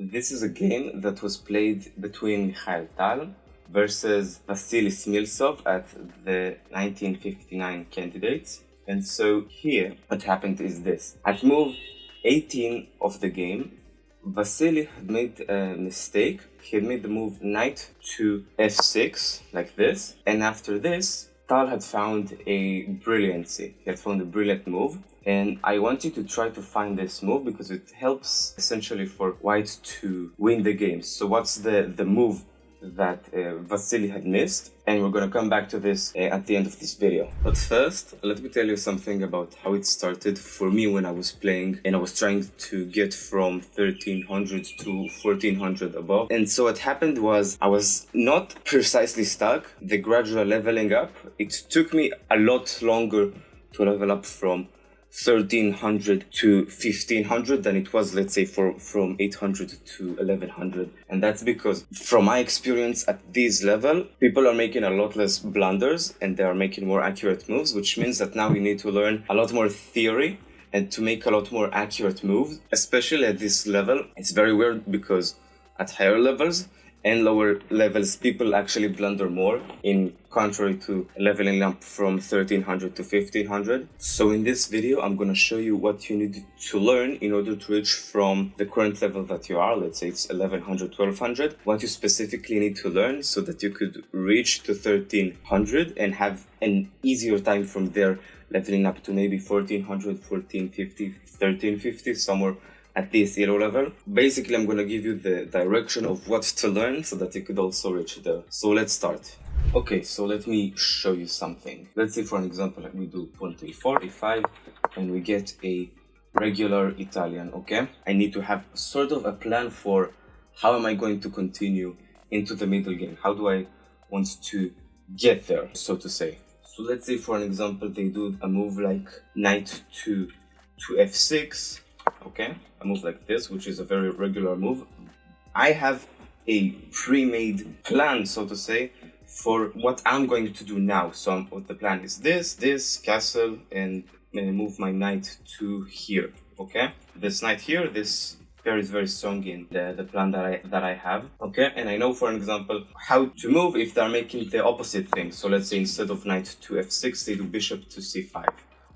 This is a game that was played between Mikhail Tal versus Vasily Smilsov at the 1959 candidates. And so here, what happened is this. At move 18 of the game, Vasily had made a mistake. He had made the move knight to f6, like this. And after this, Tal had found a brilliancy. He had found a brilliant move. And I want you to try to find this move because it helps essentially for white to win the game. So what's the move that Vasily had missed? And we're gonna come back to this at the end of this video. But first, let me tell you something about how it started for me when I was playing and I was trying to get from 1300 to 1400 above. And so what happened was I was not precisely stuck. The gradual leveling up, it took me a lot longer to level up from 1300 to 1500 than it was, let's say, from 800 to 1100. And that's because from my experience at this level, people are making a lot less blunders and they are making more accurate moves, which means that now you need to learn a lot more theory and to make a lot more accurate moves, especially at this level. It's very weird because at higher levels and lower levels, people actually blunder more, in contrary to leveling up from 1300 to 1500. So in this video, I'm going to show you what you need to learn in order to reach from the current level that you are. Let's say it's 1100, 1200. What you specifically need to learn so that you could reach to 1300 and have an easier time from there, leveling up to maybe 1400, 1450, 1350, somewhere at this yellow level. Basically, I'm going to give you the direction of what to learn so that you could also reach there. So let's start. Okay, so let me show you something. Let's say for an example, like we do pawn to e4, e5, and we get a regular Italian, okay? I need to have sort of a plan for how am I going to continue into the middle game? How do I want to get there, so to say? So let's say for an example, they do a move like knight to f6, okay? A move like this, which is a very regular move. I have a pre-made plan, so to say, for what I'm going to do now. So what the plan is this castle, and move my knight to here, okay? This knight here, this pair is very strong in the plan that I have, okay? And I know, for example, how to move if they're making the opposite thing. So let's say instead of knight to f6, they do bishop to c5,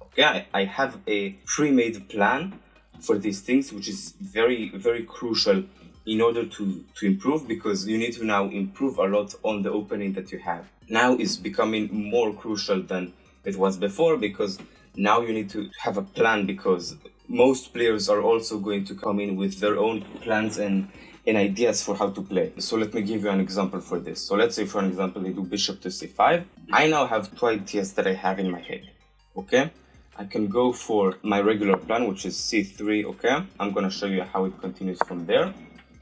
okay? I have a pre-made plan for these things, which is very, very crucial in order to improve, because you need to now improve a lot on the opening that you have. Now is becoming more crucial than it was before, because now you need to have a plan, because most players are also going to come in with their own plans and ideas for how to play. So let me give you an example for this. So let's say for an example, they do bishop to c5. I now have two ideas that I have in my head, okay? I can go for my regular plan, which is c3, okay? I'm gonna show you how it continues from there.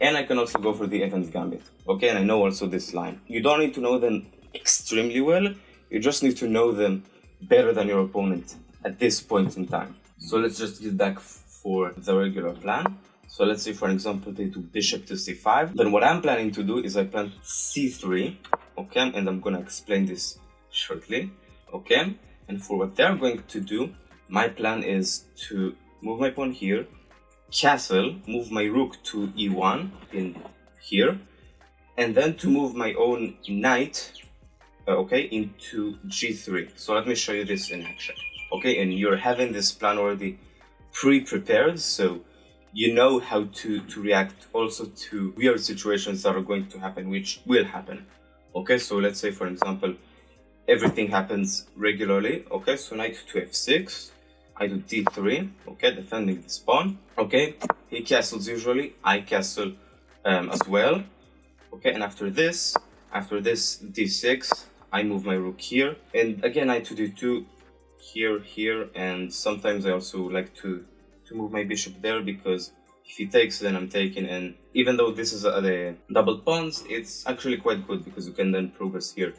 And I can also go for the Evans Gambit, okay? And I know also this line. You don't need to know them extremely well, you just need to know them better than your opponent at this point in time. So let's just get back for the regular plan. So let's say, for example, they do bishop to c5. Then what I'm planning to do is I plan c3, okay? And I'm gonna explain this shortly, okay? And for what they're going to do, my plan is to move my pawn here, castle, move my rook to e1 in here, and then to move my own knight, okay, into g3. So let me show you this in action, okay? And you're having this plan already pre-prepared, so you know how to react also to weird situations that are going to happen, which will happen, okay? So let's say, for example, everything happens regularly, okay? So knight to f6, I do d3, okay, defending this pawn, okay? He castles usually, I castle as well, okay? And after this d6, I move my rook here, and again knight to d2, here, and sometimes I also like to move my bishop there, because if he takes, then I'm taking, and even though this is a double pawns, it's actually quite good because you can then progress here,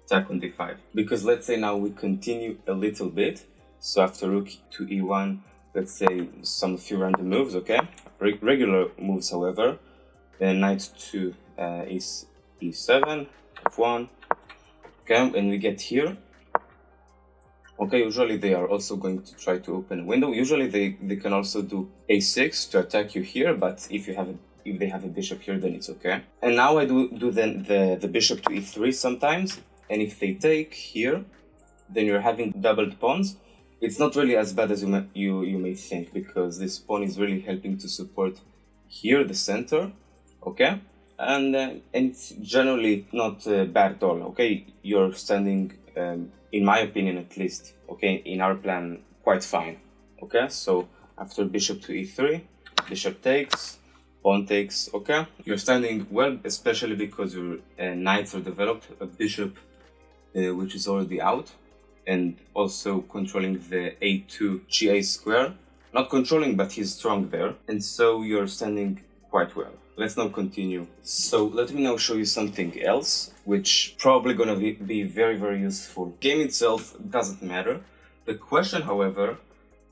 attack on d5. Because let's say now we continue a little bit. So after rook to e1, let's say some few random moves, okay? Regular moves, however. Then knight to e7, f1, okay? And we get here. Okay, usually they are also going to try to open a window. Usually they can also do a6 to attack you here, but if you have a if they have a bishop here, then it's okay. And now I do then the bishop to e3 sometimes, and if they take here, then you're having doubled pawns. It's not really as bad as you may think, because this pawn is really helping to support here the center, okay? And it's generally not bad at all, okay? You're standing, in my opinion at least, okay, in our plan, quite fine, okay? So after bishop to e3, bishop takes, pawn takes, okay? You're standing well, especially because your knights are developed, a bishop which is already out, and also controlling the a2 GA square. Not controlling, but he's strong there, and so you're standing quite well. Let's now continue. So let me now show you something else, which probably gonna be very, very useful. Game itself doesn't matter. The question, however,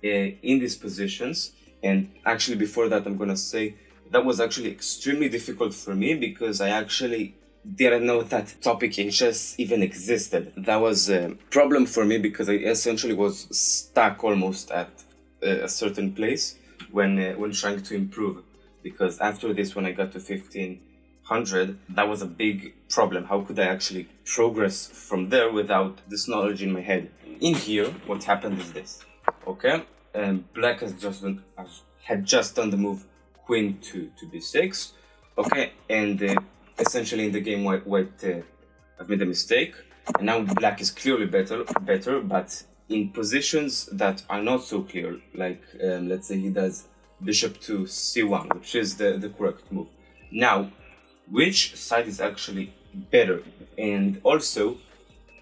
in these positions, and actually before that I'm gonna say that was actually extremely difficult for me, because I actually didn't know that topic in chess even existed. That was a problem for me, because I essentially was stuck almost at a certain place when trying to improve. Because after this, when I got to 1500, that was a big problem. How could I actually progress from there without this knowledge in my head? In here, what happened is this, okay? Black had just done the move queen to b6, okay? And essentially in the game, white I've made a mistake, and now black is clearly better, but in positions that are not so clear, like let's say he does bishop to c1, which is the correct move. Now, which side is actually better? And also,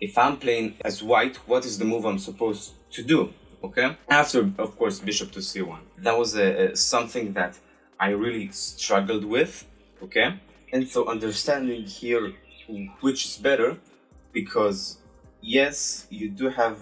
if I'm playing as white, what is the move I'm supposed to do? Okay? After, of course, bishop to c1. That was something that I really struggled with, okay? And so understanding here which is better, because yes, you do have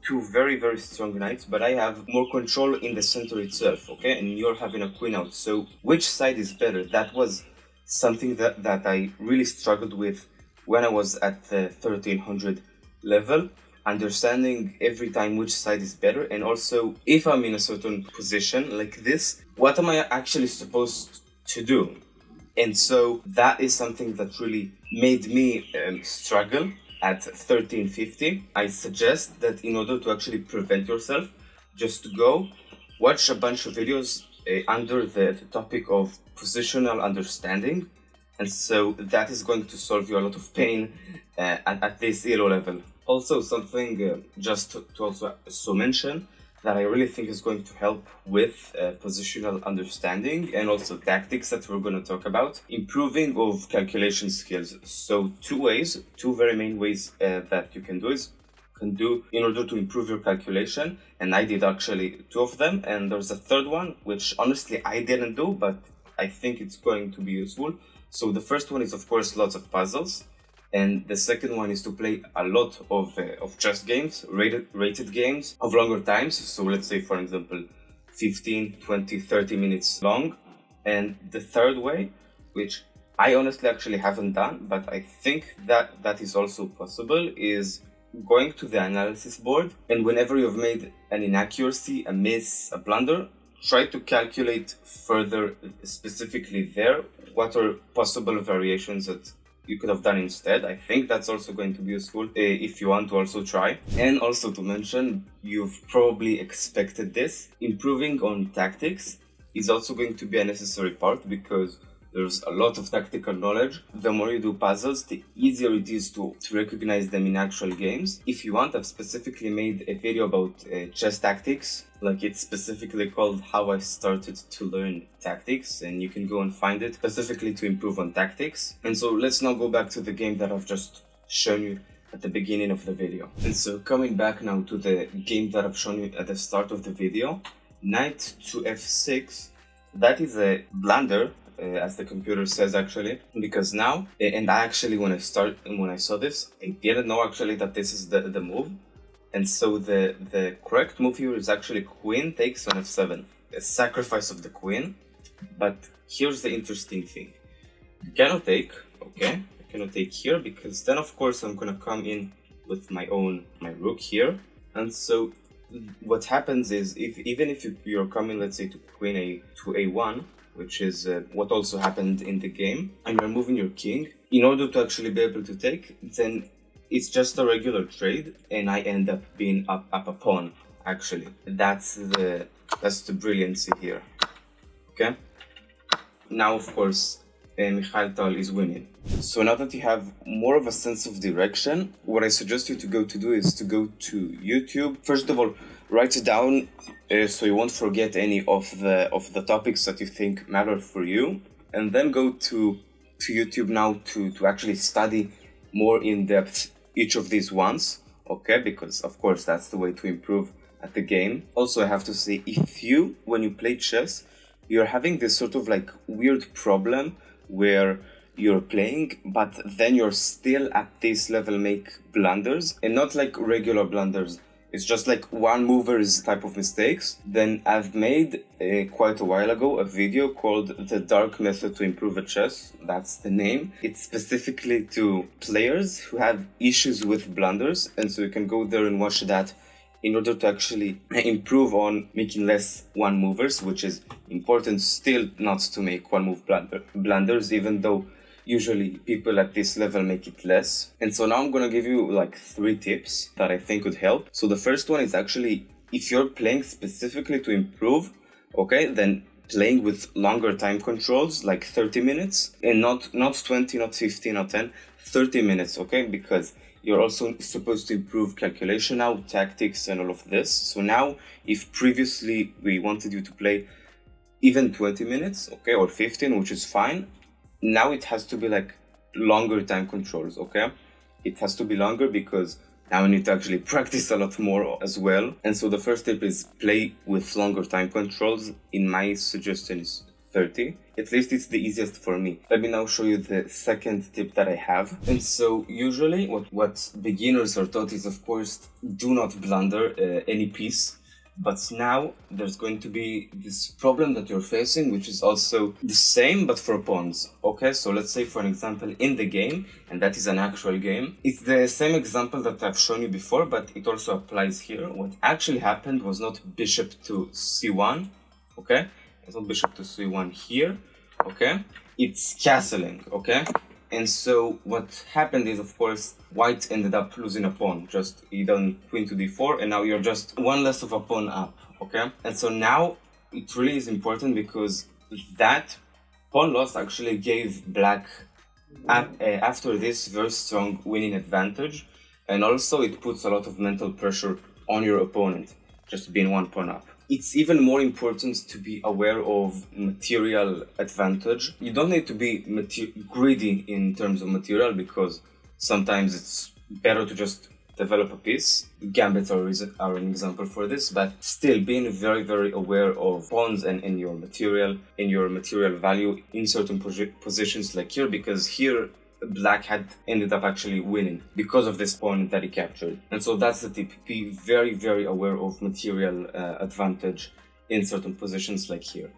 two very, very strong knights, but I have more control in the center itself, okay? And you're having a queen out. So which side is better? That was something that I really struggled with when I was at the 1300 level, understanding every time which side is better, and also if I'm in a certain position like this, what am I actually supposed to do? And so that is something that really made me struggle at 1350. I suggest that in order to actually prevent yourself, just to go watch a bunch of videos under the topic of positional understanding, and so that is going to solve you a lot of pain at this elo level. Also, something just to also mention that I really think is going to help with positional understanding and also tactics that we're going to talk about. Improving of calculation skills. So two very main ways that you can do in order to improve your calculation, and I did actually two of them, and there's a third one which honestly I didn't do, but I think it's going to be useful. So the first one is of course lots of puzzles, and the second one is to play a lot of chess games, rated games of longer times. So let's say, for example, 15, 20, 30 minutes long. And the third way, which I honestly actually haven't done, but I think that is also possible, is going to the analysis board, and whenever you've made an inaccuracy, a miss, a blunder, try to calculate further specifically there what are possible variations that you could have done instead. I think that's also going to be useful if you want to also try. And also to mention, you've probably expected this, improving on tactics is also going to be a necessary part, because there's a lot of tactical knowledge. The more you do puzzles, the easier it is to recognize them in actual games. If you want, I've specifically made a video about chess tactics. Like, it's specifically called How I Started to Learn Tactics, and you can go and find it specifically to improve on tactics. And so let's now go back to the game that I've just shown you at the beginning of the video. And so coming back now to the game that I've shown you at the start of the video, knight to f6, that is a blunder, as the computer says actually, because now, and I actually when I saw this, I didn't know actually that this is the move. And so the correct move here is actually queen takes on f7, a sacrifice of the queen. But here's the interesting thing. You cannot take, okay? I cannot take here, because then of course I'm gonna come in with my rook here. And so what happens is, even if you're coming, let's say, to queen to a1, which is what also happened in the game, and you're moving your king in order to actually be able to take, then it's just a regular trade, and I end up being up a pawn, actually. That's the brilliancy here, okay? Now, of course, Mikhail Tal is winning. So now that you have more of a sense of direction, what I suggest you to do is to go to YouTube. First of all, write it down so you won't forget any of the topics that you think matter for you, and then go to YouTube now to actually study more in depth each of these ones, okay? Because of course that's the way to improve at the game. Also, I have to say, if you, when you play chess, you're having this sort of like weird problem where you're playing, but then you're still at this level make blunders, and not like regular blunders, it's just like one mover's type of mistakes, then I've made quite a while ago a video called The Dark Method to Improve at Chess. That's the name. It's specifically to players who have issues with blunders, and so you can go there and watch that in order to actually improve on making less one movers, which is important still not to make one move blunders, even though usually people at this level make it less. And so now I'm gonna give you like 3 tips that I think would help. So the first one is actually, if you're playing specifically to improve, okay, then playing with longer time controls, like 30 minutes, and not 20, not 15, not 10, 30 minutes, okay? Because you're also supposed to improve calculation now, tactics, and all of this. So now, if previously we wanted you to play even 20 minutes, okay, or 15, which is fine, now it has to be like longer time controls, okay? It has to be longer because now we need to actually practice a lot more as well. And so the first tip is play with longer time controls. In my suggestion is 30. At least it's the easiest for me. Let me now show you the second tip that I have. And so usually what beginners are taught is, of course, do not blunder any piece. But now there's going to be this problem that you're facing, which is also the same, but for pawns. Okay, so let's say, for an example, in the game, and that is an actual game, it's the same example that I've shown you before, but it also applies here. What actually happened was not bishop to c1, okay? It's not bishop to c1 here, okay? It's castling, okay? And so what happened is, of course, white ended up losing a pawn. Just he done queen to d4, and now you're just one less of a pawn up, okay? And so now it really is important because that pawn loss actually gave black after this very strong winning advantage, and also it puts a lot of mental pressure on your opponent, just being one pawn up. It's even more important to be aware of material advantage. You don't need to be greedy in terms of material, because sometimes it's better to just develop a piece. Gambits are an example for this, but still being very, very aware of pawns and in your material value in certain positions like here, because here black had ended up actually winning because of this pawn that he captured. And so that's the tip. Be very, very aware of material advantage in certain positions like here.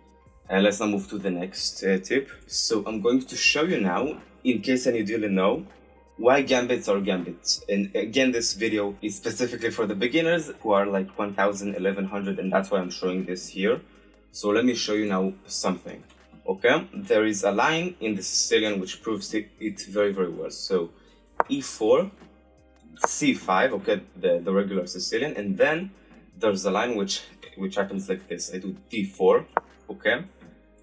Let's now move to the next tip. So I'm going to show you now, in case any didn't know, why gambits are gambits. And again, this video is specifically for the beginners who are like 1000, 1100, and that's why I'm showing this here. So let me show you now something. Okay, there is a line in the Sicilian which proves it very, very well. So e4, c5, okay, the regular Sicilian, and then there's a line which happens like this. I do d4, okay,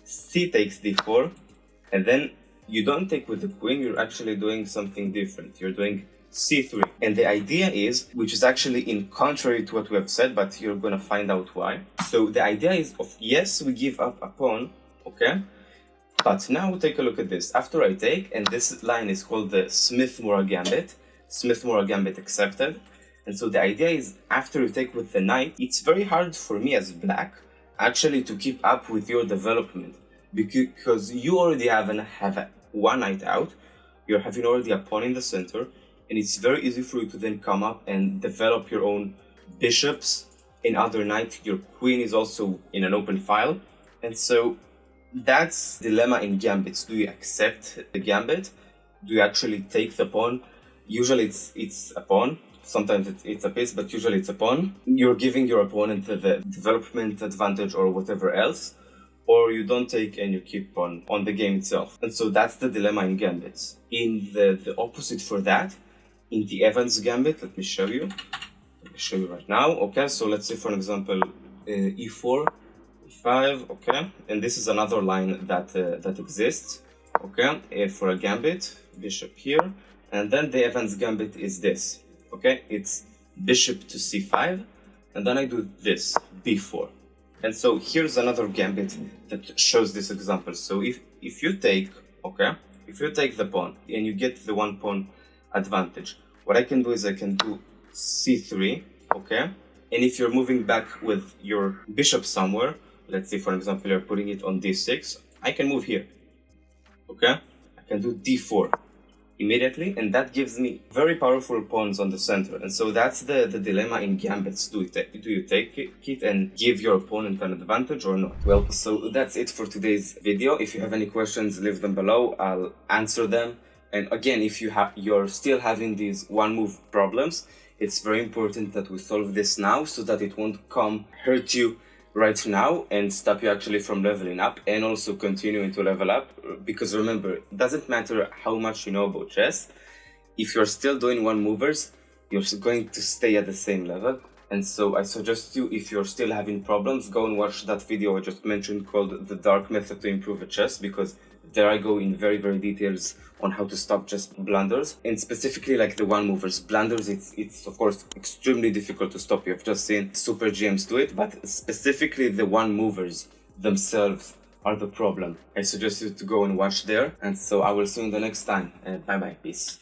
c takes d4, and then you don't take with the queen, you're actually doing something different. You're doing c3. And the idea is, which is actually in contrary to what we have said, but you're gonna find out why. So the idea is of, yes, we give up a pawn, okay, but now take a look at this. After I take, and this line is called the Smith-Morra Gambit. Smith-Morra Gambit accepted. And so the idea is, after you take with the knight, it's very hard for me as black actually to keep up with your development, because you already have one knight out, you're having already a pawn in the center, and it's very easy for you to then come up and develop your own bishops in other knight. Your queen is also in an open file, and so that's the dilemma in gambits. Do you accept the gambit? Do you actually take the pawn? Usually it's a pawn. Sometimes it's a piece, but usually it's a pawn. You're giving your opponent the development advantage or whatever else. or you don't take and you keep on the game itself. And so that's the dilemma in gambits. In the opposite for that, in the Evans gambit, let me show you. Let me show you right now. Okay, so let's say for an example, e4, e5, okay, and this is another line that exists, okay, for a gambit, bishop here, and then the Evans gambit is this, okay, it's bishop to c5, and then I do this, b4. And so here's another gambit that shows this example. So if you take, okay, if you take the pawn and you get the 1 pawn advantage, what I can do is I can do c3, okay, and if you're moving back with your bishop somewhere, let's say for example you're putting it on d6, I can move here, okay, I can do d4 immediately, and that gives me very powerful pawns on the center. And so that's the dilemma in gambits. Do you take it and give your opponent an advantage or not? Well, so that's it for today's video. If you have any questions, leave them below, I'll answer them. And again, if you're still having these one move problems, it's very important that we solve this now so that it won't come hurt you right now and stop you actually from leveling up and also continuing to level up. Because remember, it doesn't matter how much you know about chess, if you're still doing one movers, you're going to stay at the same level. And so I suggest you, if you're still having problems, go and watch that video I just mentioned called The Dark Method to Improve a Chess, because there I go in very details on how to stop just blunders, and specifically like the one movers. Blunders, it's of course extremely difficult to stop. You've just seen super GMs do it, but specifically the one movers themselves are the problem. I suggest you to go and watch there, and so I will see you in the next time. Bye bye, peace.